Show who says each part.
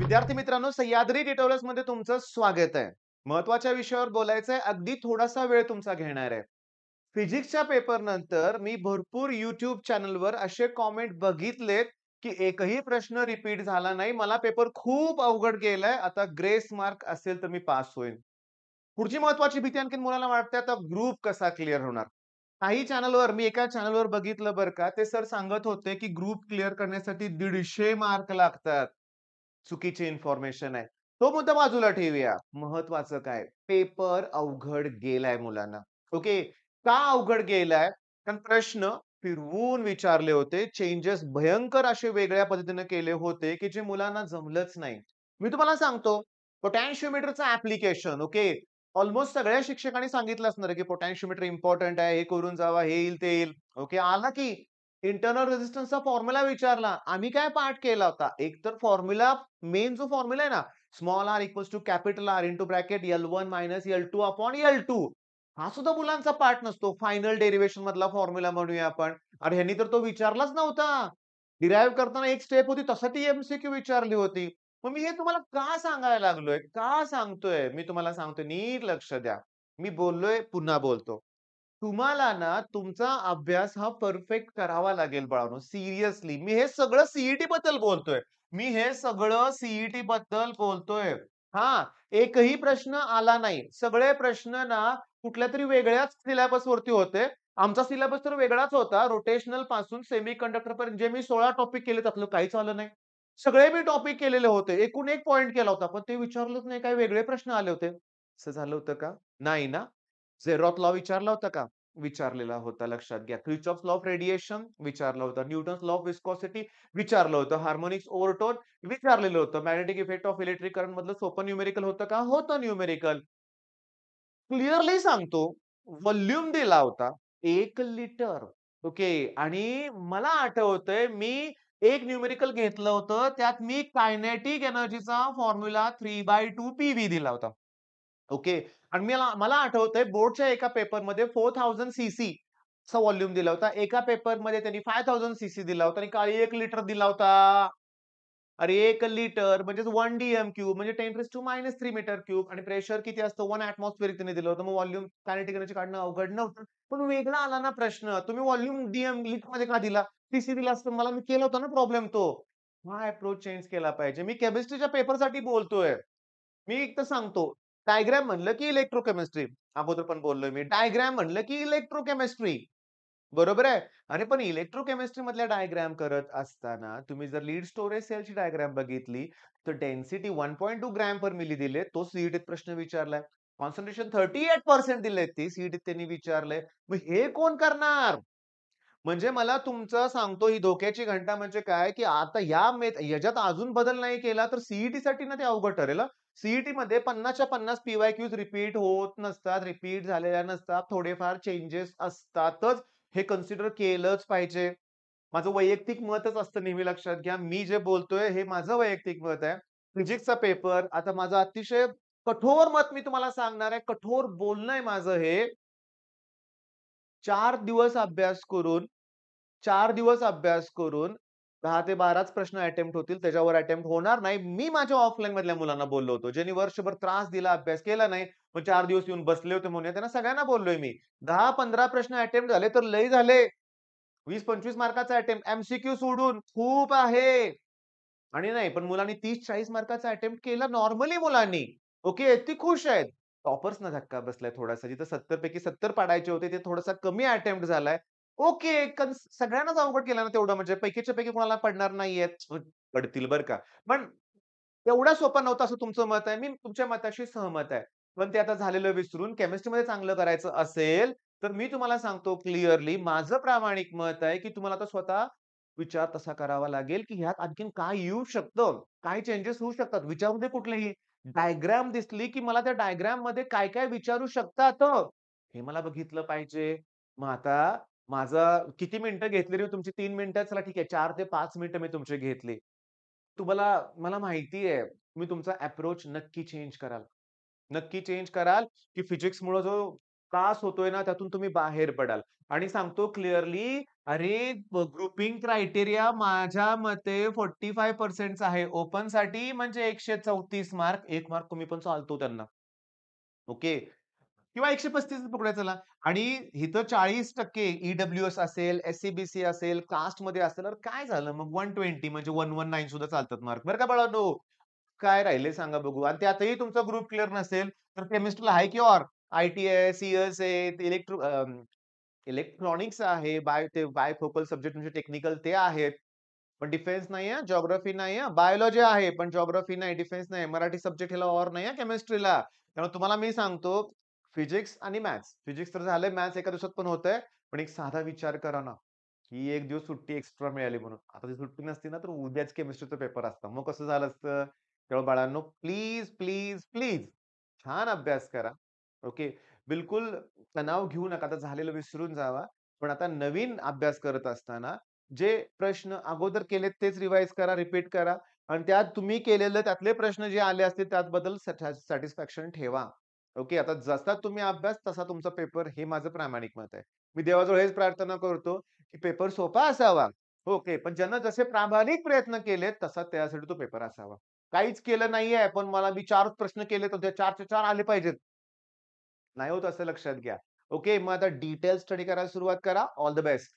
Speaker 1: विद्यार्थी मित्रांनो, सह्याद्री ट्युटोरियल्समध्ये तुमचं स्वागत आहे. महत्त्वाच्या विषयावर बोलायचं आहे. अगदी थोडासा वेळ तुमचा घेणार आहे. फिजिक्सच्या पेपरनंतर मी भरपूर YouTube चॅनलवर असे कमेंट बघितलेत, की एकही प्रश्न रिपीट झाला नाही. मला पेपर खूप अवघड गेलाय. आता ग्रेस मार्क असेल तर मी पास होईन. पुढची महत्त्वाची भीती आणखीन मुलांना वाटते, आता ग्रुप कसा क्लिअर होणार? काही चॅनलवर मी एका चॅनलवर बघितलं बरं का, ते सर सांगत होते, की ग्रुप क्लिअर करण्यासाठी 150 मार्क लागतात. चुकीची इन्फॉर्मेशन आहे. तो मुद्दा बाजूला ठेवूया. महत्वाचं काय? पेपर अवघड गेलाय मुलांना. ओके. का अवघड गेलाय? कारण प्रश्न फिरवून विचारले होते. चेंजेस भयंकर असे वेगळ्या पद्धतीने केले होते, की जे मुलांना जमलंच नाही. मी तुम्हाला सांगतो, पोटॅन्शिओमीटरचं ॲप्लिकेशन ओके. ऑलमोस्ट सगळ्या शिक्षकांनी सांगितलं असणार आहे, की पोटॅन्शिओमीटर इम्पोर्टंट आहे. हे करून जावा, हे येईल, ते येईल. ओके. आला की इंटर्नल रेझिस्टन्सचा फॉर्म्युला विचारला. आम्ही काय पाठ केला होता? एक तर फॉर्म्युला मेन जो फॉर्म्युला आहे ना, small r equals to capital R into bracket L1 minus L2 upon L2. हा सुद्धा मुलांचा पाठ नसतो. फायनल डेरिव्हेशन मधला फॉर्म्युला म्हणूया आपण. अरे ह्यांनी तर तो विचारलाच नव्हता. डिराईव्ह करताना एक स्टेप होती, तसा ती एम-सी-क्यू विचारली होती. मग मी हे तुम्हाला का सांगायला लागलोय? का सांगतोय? मी तुम्हाला सांगतोय नीट लक्ष द्या. मी बोललोय, पुन्हा बोलतो. तुम्हाला ना तुमचा अभ्यास हा परफेक्ट करावा लागेल बाळांनो. सिरियसली. मी हे सगळं सी बद्दल बोलतोय. मी हे सगळं सी बद्दल बोलतोय. हां, एकही प्रश्न आला नाही. सगळे प्रश्न ना कुठल्यातरी वेगळ्याच सिलेबसवरती होते. आमचा सिलेबस तर वेगळाच होता. रोटेशनल पासून सेमीकंडक्टर पर्यंत जे मी 16 टॉपिक केले त्यातलं काहीच आलं नाही. सगळे मी टॉपिक केलेले होते. एकूण एक पॉइंट केला होता. पण ते विचारलंच नाही. काही वेगळे प्रश्न आले होते. असं झालं होतं का? नाही ना? झेरॉथ लॉ विचारला होता का? विचारलेला होता लक्षात घ्या. क्रिचॉफ्स लॉ ऑफ रेडिएशन विचारलं होतं. न्यूटन्स लॉ ऑफ विस्कॉसिटी विचारलं होतं. हार्मोनिक्स ओव्हरटोन विचारलेलं होतं. Magnetic effect of electric current मधलं सोपं न्यूमेरिकल होतं का? होतं न्यूमेरिकल. क्लिअरली सांगतो, व्हॉल्यूम दिला होता 1 लिटर. ओके. आणि मला आठवतंय मी एक न्यूमेरिकल घेतलं होतं. त्यात मी कायनेटिक एनर्जीचा फॉर्म्युला 3/2 पीव्ही दिला होता. ओके. आणि मला मला आठवतंय बोर्डच्या एका पेपरमध्ये 4000 सीसी चा व्हॉल्यूम दिला होता. एका पेपरमध्ये त्यांनी 5000 सीसी दिला होता आणि काळी 1 लिटर दिला होता. अरे 1 लिटर म्हणजे 1 डीएम क्यूब म्हणजे 10⁻³ मीटर क्यूब आणि प्रेशर किती असतं 1 एटमॉस्फिअर त्याने दिलं होतं. मग व्हॉल्यूम कायनेटिक एनर्जी काढणं अवघड नव्हतं. पण वेगळा आला ना प्रश्न. तुम्ही व्हॉल्यूम डीएम लिटरमध्ये का दिला? सीसी दिला असतं मला मी केला होता ना प्रॉब्लेम तो. हा अप्रोच चेंज केला पाहिजे. मी केमिस्ट्रीच्या पेपरसाठी बोलतोय. मी एक तर सांगतो, डायग्राम म्हणलं की इलेक्ट्रोकेमिस्ट्री. अगोदर पण बोललोय मी. डायग्राम म्हणलं की इलेक्ट्रोकेमिस्ट्री. बरोबर आहे. आणि पण इलेक्ट्रोकेमिस्ट्री मधल्या डायग्राम करत असताना तुम्ही जर लीड स्टोरेज सेलची डायग्राम बघितली, तर डेन्सिटी 1.2 ग्रॅम पर मिली दिले, तो सीईटीत प्रश्न विचारलाय. कॉन्सन्ट्रेशन 38% दिले, ते सीईटीत त्यांनी विचारलंय. मग हे कोण करणार? म्हणजे मला तुमचं सांगतो ही धोक्याची घंटा म्हणजे काय, की आता ह्याच्यात अजून बदल नाही केला तर साठी ना ते अवघड ठरेल हां. मध्ये 50च्या 50 पी-वाय-क्यूज रिपीट होत नसतात, रिपीट झालेल्या नसतात. थोडेफार चेंजेस असतातच. हे कन्सिडर केलंच पाहिजे. माझं वैयक्तिक मतच असतं नेहमी लक्षात घ्या. मी जे बोलतोय हे माझं वैयक्तिक मत आहे. फिजिक्सचा पेपर आता माझं अतिशय कठोर मत मी तुम्हाला सांगणार आहे. कठोर बोलणं आहे माझं हे. 4 दिवस अभ्यास करून 4 दिवस अभ्यास करून 10 ते 12च प्रश्न अटेम्प्ट होतील. त्याच्यावर अटेम्प्ट होणार नाही. मी माझ्या ऑफलाईन मधल्या मुलांना बोललो होतो. ज्यांनी वर्षभर त्रास दिला, अभ्यास केला नाही. मग 4 दिवस येऊन बसले होते म्हणून त्यांना सगळ्यांना बोललोय मी. 10-15 प्रश्न अटेम्प्ट झाले तर लय झाले. 20-25 मार्काचा अटेम्प्ट एम सोडून खूप आहे. आणि नाही, पण मुलांनी 30-40 मार्काचा अटेम्प्ट केला नॉर्मली मुलांनी. ओके, ती खुश आहेत. टॉपर्सना धक्का बसलाय थोडासा. जिथं 70 पैकी 70 पाडायचे होते, ते थोडासा कमी अटेम्प्ट झालाय. ओके, सगळ्यांनाच अवघड केलं ना तेवढं म्हणजे पैकीच्या पैकी कोणाला पडणार नाहीयेत. पडतील बरं का. पण एवढा सोपा नव्हता असं तुमचं मत आहे. मी तुमच्या मताशी सहमत आहे. पण ते आता झालेलं विसरून केमिस्ट्रीमध्ये चांगलं करायचं असेल, तर मी तुम्हाला सांगतो क्लिअरली माझं प्रामाणिक मत आहे, की तुम्हाला आता स्वतः विचार तसा करावा लागेल, की ह्यात आणखीन काय येऊ शकतं? काय चेंजेस होऊ शकतात? विचारू दे कुठलेही. डायग्राम दिसली, की मला त्या डायग्राममध्ये काय-काय विचारू शकतात? हे मला बघितलं पाहिजे. मग आता माझं किती मिनिटं घेतली रे तुमची 3 मिनिटं चला ठीक आहे 4 ते 5 मिनिटं मी तुमची घेतली. तुम्हाला मला माहिती आहे, तुम्ही तुमचा अप्रोच नक्की चेंज कराल. नक्की चेंज कराल, की फिजिक्समुळे जो त्रास होतोय ना, त्यातून तुम्ही बाहेर पडाल. आणि सांगतो क्लिअरली अरे, ग्रुपिंग क्रायटेरिया माझ्या मते 45% चा आहे. ओपनसाठी म्हणजे 134 मार्क, 1 मार्क कमी पण चालतो त्यांना. ओके. किंवा 135 पकडूया चला आणि इथं 40% ई-डब्ल्यू-एस असेल, एस-सी-बी-सी असेल, कास्टमध्ये असेल, तर काय झालं मग 120 म्हणजे 119 सुद्धा चालतात मार्क. बरं का बाळांनो? काय राहिले सांगा बघू? आणि त्यातही तुमचा ग्रुप क्लिअर नसेल, तर केमिस्ट्रीला आहे की ऑर? आय-टी आहे, सी-एस आहे, इलेक्ट्रॉनिक्स आहे, ते बायफोकल सब्जेक्ट म्हणजे टेक्निकल ते आहेत. पण डिफेन्स नाही हां, जिओग्राफी नाही हां, बायोलॉजी आहे, पण जिओग्राफी नाही, डिफेन्स नाही. मराठी सब्जेक्ट ह्याला ऑर नाही हां केमिस्ट्रीला. त्यामुळे तुम्हाला मी सांगतो फिजिक्स आणि मॅथ्स. फिजिक्स तर झालंय, मॅथ्स एका दिवसात पण होतंय. पण एक साधा विचार करा ना, की 1 दिवस सुट्टी एक्स्ट्रा मिळाली म्हणून. आता ती सुट्टी नसती ना, तर उद्याच केमिस्ट्रीचा पेपर असता. मग कसं झालं असतं? त्यामुळे बाळांनो प्लीज, प्लीज, प्लीज छान अभ्यास करा. ओके. बिलकुल तणाव घेऊ नका. आता झालेलं विसरून जावा. पण आता नवीन अभ्यास करत असताना जे प्रश्न अगोदर केलेत तेच रिवाईज करा, रिपीट करा आणि त्यात तुम्ही केलेले त्यातले प्रश्न जे आले असतील त्याबद्दल सॅटिस्फॅक्शन ठेवा. ओके. आता जसा तुम्ही अभ्यास तसा तुमचा पेपर हे माझं प्रामाणिक मत आहे. मी देवाजवळ हेच प्रार्थना करतो, की पेपर सोपा असावा. ओके. पण ज्यानं जसे प्रामाणिक प्रयत्न केलेत तसा त्यासाठी तो पेपर असावा. काहीच केलं नाहीये, पण मला मी 4 प्रश्न केले तर त्या 4चे 4 आले पाहिजेत. नाही होत असं लक्षात घ्या. ओके. मग आता डिटेल स्टडी करायला सुरुवात करा. All the best.